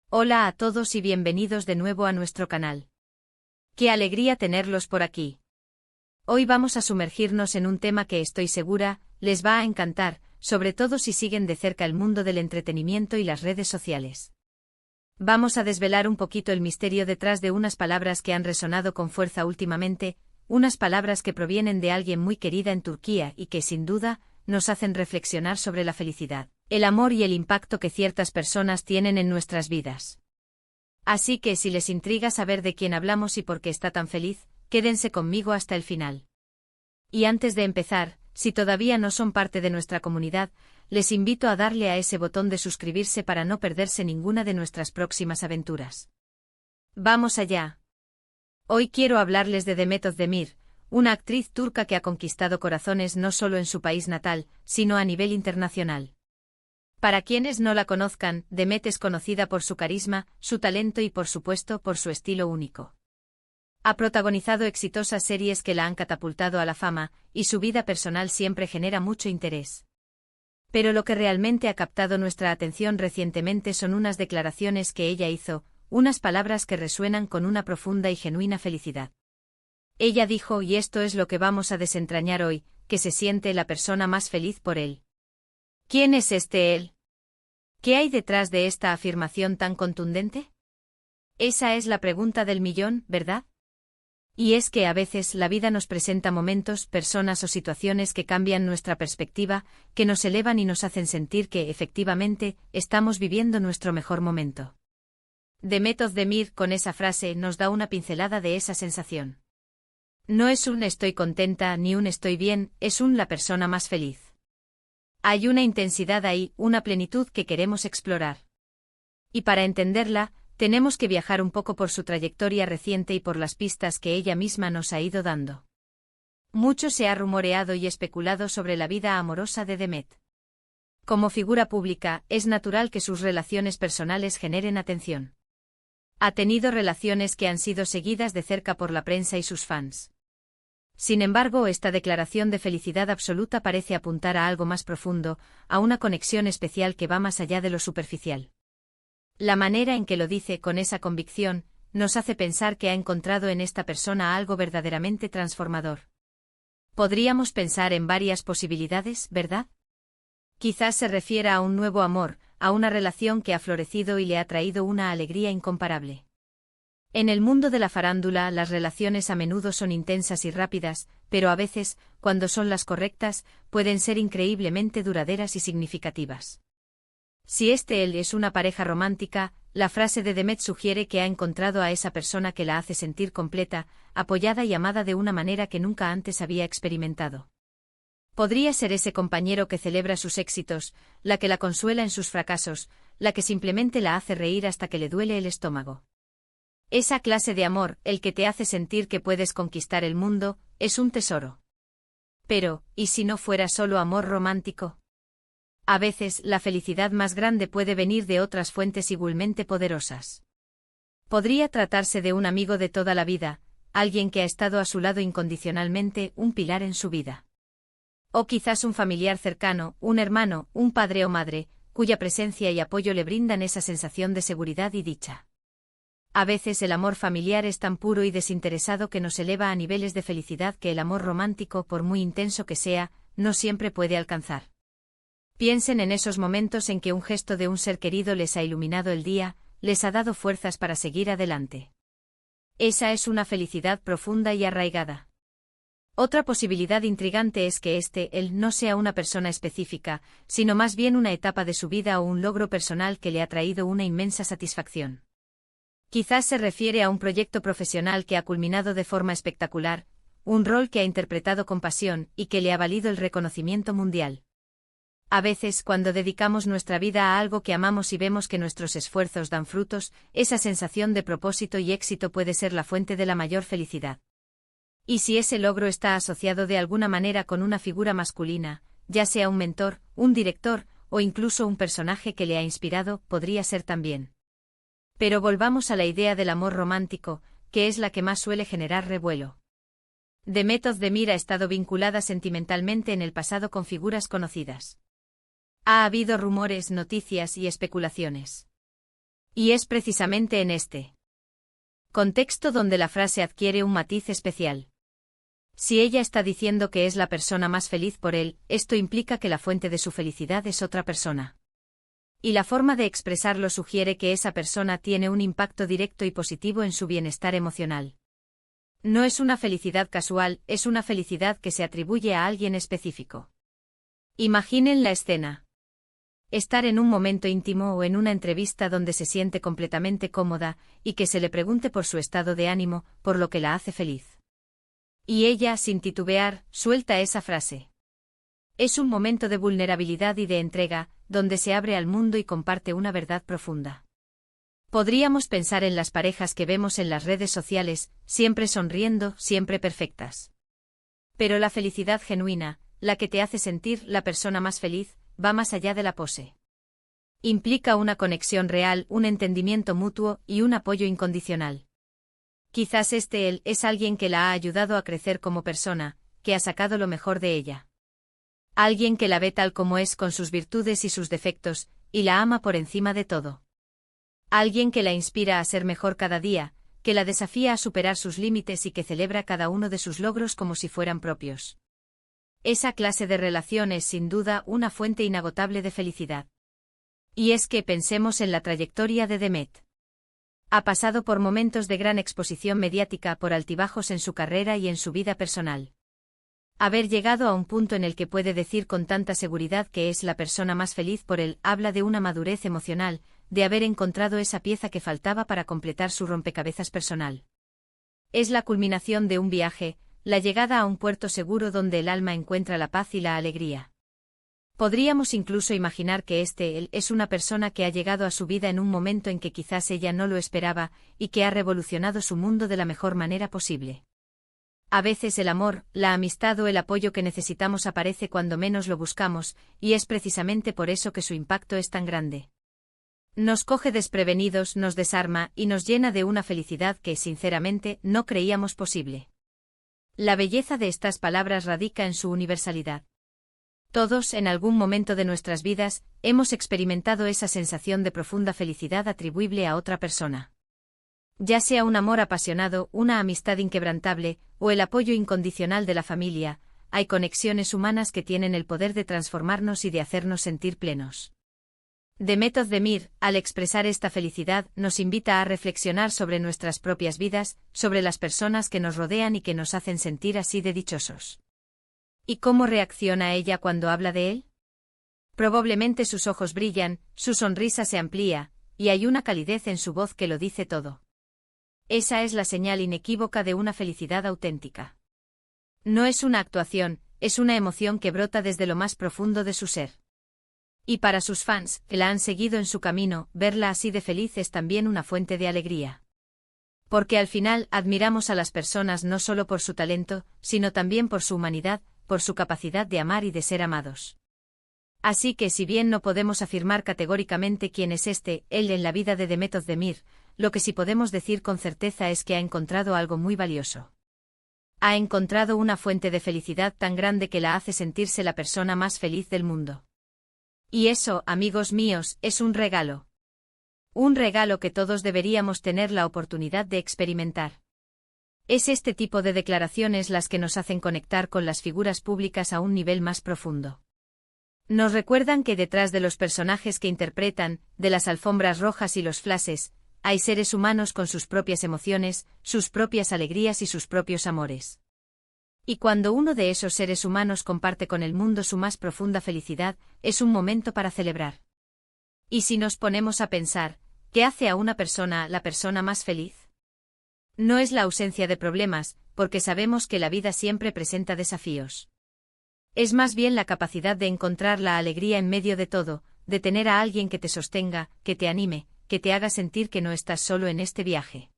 Hola a todos y bienvenidos de nuevo a nuestro canal. ¡Qué alegría tenerlos por aquí! Hoy vamos a sumergirnos en un tema que estoy segura les va a encantar, sobre todo si siguen de cerca el mundo del entretenimiento y las redes sociales. Vamos a desvelar un poquito el misterio detrás de unas palabras que han resonado con fuerza últimamente, unas palabras que provienen de alguien muy querida en Turquía y que, sin duda, nos hacen reflexionar sobre la felicidad, el amor y el impacto que ciertas personas tienen en nuestras vidas. Así que si les intriga saber de quién hablamos y por qué está tan feliz, quédense conmigo hasta el final. Y antes de empezar, si todavía no son parte de nuestra comunidad, les invito a darle a ese botón de suscribirse para no perderse ninguna de nuestras próximas aventuras. ¡Vamos allá! Hoy quiero hablarles de Demet Özdemir, una actriz turca que ha conquistado corazones no solo en su país natal, sino a nivel internacional. Para quienes no la conozcan, Demet es conocida por su carisma, su talento y por supuesto por su estilo único. Ha protagonizado exitosas series que la han catapultado a la fama, y su vida personal siempre genera mucho interés. Pero lo que realmente ha captado nuestra atención recientemente son unas declaraciones que ella hizo, unas palabras que resuenan con una profunda y genuina felicidad. Ella dijo, y esto es lo que vamos a desentrañar hoy, que se siente la persona más feliz por él. ¿Quién es este él? ¿Qué hay detrás de esta afirmación tan contundente? Esa es la pregunta del millón, ¿verdad? Y es que a veces la vida nos presenta momentos, personas o situaciones que cambian nuestra perspectiva, que nos elevan y nos hacen sentir que, efectivamente, estamos viviendo nuestro mejor momento. Demet Özdemir, con esa frase, nos da una pincelada de esa sensación. No es un estoy contenta ni un estoy bien, es un la persona más feliz. Hay una intensidad ahí, una plenitud que queremos explorar. Y para entenderla, tenemos que viajar un poco por su trayectoria reciente y por las pistas que ella misma nos ha ido dando. Mucho se ha rumoreado y especulado sobre la vida amorosa de Demet. Como figura pública, es natural que sus relaciones personales generen atención. Ha tenido relaciones que han sido seguidas de cerca por la prensa y sus fans. Sin embargo, esta declaración de felicidad absoluta parece apuntar a algo más profundo, a una conexión especial que va más allá de lo superficial. La manera en que lo dice con esa convicción, nos hace pensar que ha encontrado en esta persona algo verdaderamente transformador. Podríamos pensar en varias posibilidades, ¿verdad? Quizás se refiera a un nuevo amor, a una relación que ha florecido y le ha traído una alegría incomparable. En el mundo de la farándula, las relaciones a menudo son intensas y rápidas, pero a veces, cuando son las correctas, pueden ser increíblemente duraderas y significativas. Si él es una pareja romántica, la frase de Demet sugiere que ha encontrado a esa persona que la hace sentir completa, apoyada y amada de una manera que nunca antes había experimentado. Podría ser ese compañero que celebra sus éxitos, la que la consuela en sus fracasos, la que simplemente la hace reír hasta que le duele el estómago. Esa clase de amor, el que te hace sentir que puedes conquistar el mundo, es un tesoro. Pero, ¿y si no fuera solo amor romántico? A veces, la felicidad más grande puede venir de otras fuentes igualmente poderosas. Podría tratarse de un amigo de toda la vida, alguien que ha estado a su lado incondicionalmente, un pilar en su vida. O quizás un familiar cercano, un hermano, un padre o madre, cuya presencia y apoyo le brindan esa sensación de seguridad y dicha. A veces el amor familiar es tan puro y desinteresado que nos eleva a niveles de felicidad que el amor romántico, por muy intenso que sea, no siempre puede alcanzar. Piensen en esos momentos en que un gesto de un ser querido les ha iluminado el día, les ha dado fuerzas para seguir adelante. Esa es una felicidad profunda y arraigada. Otra posibilidad intrigante es que él no sea una persona específica, sino más bien una etapa de su vida o un logro personal que le ha traído una inmensa satisfacción. Quizás se refiere a un proyecto profesional que ha culminado de forma espectacular, un rol que ha interpretado con pasión y que le ha valido el reconocimiento mundial. A veces, cuando dedicamos nuestra vida a algo que amamos y vemos que nuestros esfuerzos dan frutos, esa sensación de propósito y éxito puede ser la fuente de la mayor felicidad. Y si ese logro está asociado de alguna manera con una figura masculina, ya sea un mentor, un director, o incluso un personaje que le ha inspirado, podría ser también. Pero volvamos a la idea del amor romántico, que es la que más suele generar revuelo. Demet Özdemir ha estado vinculada sentimentalmente en el pasado con figuras conocidas. Ha habido rumores, noticias y especulaciones. Y es precisamente en este contexto donde la frase adquiere un matiz especial. Si ella está diciendo que es la persona más feliz por él, esto implica que la fuente de su felicidad es otra persona. Y la forma de expresarlo sugiere que esa persona tiene un impacto directo y positivo en su bienestar emocional. No es una felicidad casual, es una felicidad que se atribuye a alguien específico. Imaginen la escena. Estar en un momento íntimo o en una entrevista donde se siente completamente cómoda, y que se le pregunte por su estado de ánimo, por lo que la hace feliz. Y ella, sin titubear, suelta esa frase. Es un momento de vulnerabilidad y de entrega, donde se abre al mundo y comparte una verdad profunda. Podríamos pensar en las parejas que vemos en las redes sociales, siempre sonriendo, siempre perfectas. Pero la felicidad genuina, la que te hace sentir la persona más feliz, va más allá de la pose. Implica una conexión real, un entendimiento mutuo y un apoyo incondicional. Quizás él es alguien que la ha ayudado a crecer como persona, que ha sacado lo mejor de ella. Alguien que la ve tal como es con sus virtudes y sus defectos, y la ama por encima de todo. Alguien que la inspira a ser mejor cada día, que la desafía a superar sus límites y que celebra cada uno de sus logros como si fueran propios. Esa clase de relación es sin duda una fuente inagotable de felicidad. Y es que pensemos en la trayectoria de Demet. Ha pasado por momentos de gran exposición mediática, por altibajos en su carrera y en su vida personal. Haber llegado a un punto en el que puede decir con tanta seguridad que es la persona más feliz por él habla de una madurez emocional, de haber encontrado esa pieza que faltaba para completar su rompecabezas personal. Es la culminación de un viaje, la llegada a un puerto seguro donde el alma encuentra la paz y la alegría. Podríamos incluso imaginar que él es una persona que ha llegado a su vida en un momento en que quizás ella no lo esperaba, y que ha revolucionado su mundo de la mejor manera posible. A veces el amor, la amistad o el apoyo que necesitamos aparece cuando menos lo buscamos, y es precisamente por eso que su impacto es tan grande. Nos coge desprevenidos, nos desarma y nos llena de una felicidad que, sinceramente, no creíamos posible. La belleza de estas palabras radica en su universalidad. Todos, en algún momento de nuestras vidas, hemos experimentado esa sensación de profunda felicidad atribuible a otra persona. Ya sea un amor apasionado, una amistad inquebrantable, o el apoyo incondicional de la familia, hay conexiones humanas que tienen el poder de transformarnos y de hacernos sentir plenos. Demet Özdemir, al expresar esta felicidad, nos invita a reflexionar sobre nuestras propias vidas, sobre las personas que nos rodean y que nos hacen sentir así de dichosos. ¿Y cómo reacciona ella cuando habla de él? Probablemente sus ojos brillan, su sonrisa se amplía, y hay una calidez en su voz que lo dice todo. Esa es la señal inequívoca de una felicidad auténtica. No es una actuación, es una emoción que brota desde lo más profundo de su ser. Y para sus fans, que la han seguido en su camino, verla así de feliz es también una fuente de alegría. Porque al final admiramos a las personas no solo por su talento, sino también por su humanidad, por su capacidad de amar y de ser amados. Así que si bien no podemos afirmar categóricamente quién es él en la vida de Demet Özdemir, lo que sí podemos decir con certeza es que ha encontrado algo muy valioso. Ha encontrado una fuente de felicidad tan grande que la hace sentirse la persona más feliz del mundo. Y eso, amigos míos, es un regalo. Un regalo que todos deberíamos tener la oportunidad de experimentar. Es este tipo de declaraciones las que nos hacen conectar con las figuras públicas a un nivel más profundo. Nos recuerdan que detrás de los personajes que interpretan, de las alfombras rojas y los flashes, hay seres humanos con sus propias emociones, sus propias alegrías y sus propios amores. Y cuando uno de esos seres humanos comparte con el mundo su más profunda felicidad, es un momento para celebrar. Y si nos ponemos a pensar, ¿qué hace a una persona la persona más feliz? No es la ausencia de problemas, porque sabemos que la vida siempre presenta desafíos. Es más bien la capacidad de encontrar la alegría en medio de todo, de tener a alguien que te sostenga, que te anime, que te haga sentir que no estás solo en este viaje.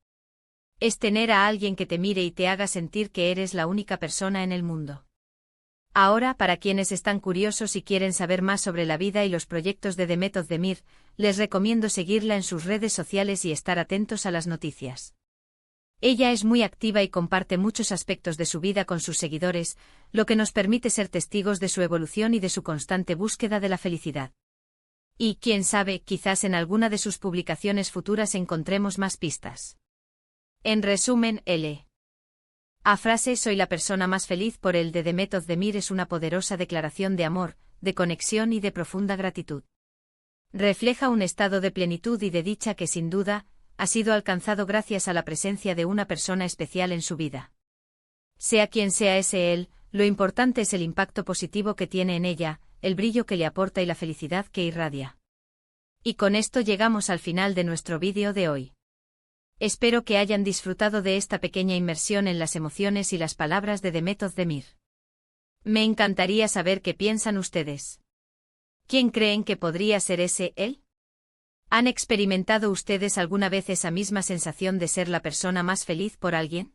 Es tener a alguien que te mire y te haga sentir que eres la única persona en el mundo. Ahora, para quienes están curiosos y quieren saber más sobre la vida y los proyectos de Demet Özdemir, les recomiendo seguirla en sus redes sociales y estar atentos a las noticias. Ella es muy activa y comparte muchos aspectos de su vida con sus seguidores, lo que nos permite ser testigos de su evolución y de su constante búsqueda de la felicidad. Y, quién sabe, quizás en alguna de sus publicaciones futuras encontremos más pistas. En resumen, la frase "soy la persona más feliz por el de Demet Özdemir" es una poderosa declaración de amor, de conexión y de profunda gratitud. Refleja un estado de plenitud y de dicha que sin duda, ha sido alcanzado gracias a la presencia de una persona especial en su vida. Sea quien sea ese él, lo importante es el impacto positivo que tiene en ella, el brillo que le aporta y la felicidad que irradia. Y con esto llegamos al final de nuestro vídeo de hoy. Espero que hayan disfrutado de esta pequeña inmersión en las emociones y las palabras de Demet Özdemir. Me encantaría saber qué piensan ustedes. ¿Quién creen que podría ser ese él? ¿Han experimentado ustedes alguna vez esa misma sensación de ser la persona más feliz por alguien?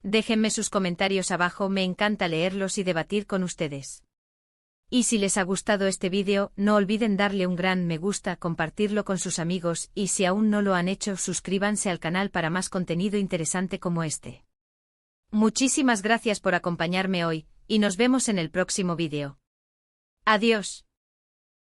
Déjenme sus comentarios abajo, me encanta leerlos y debatir con ustedes. Y si les ha gustado este vídeo, no olviden darle un gran me gusta, compartirlo con sus amigos y si aún no lo han hecho, suscríbanse al canal para más contenido interesante como este. Muchísimas gracias por acompañarme hoy, y nos vemos en el próximo vídeo. Adiós.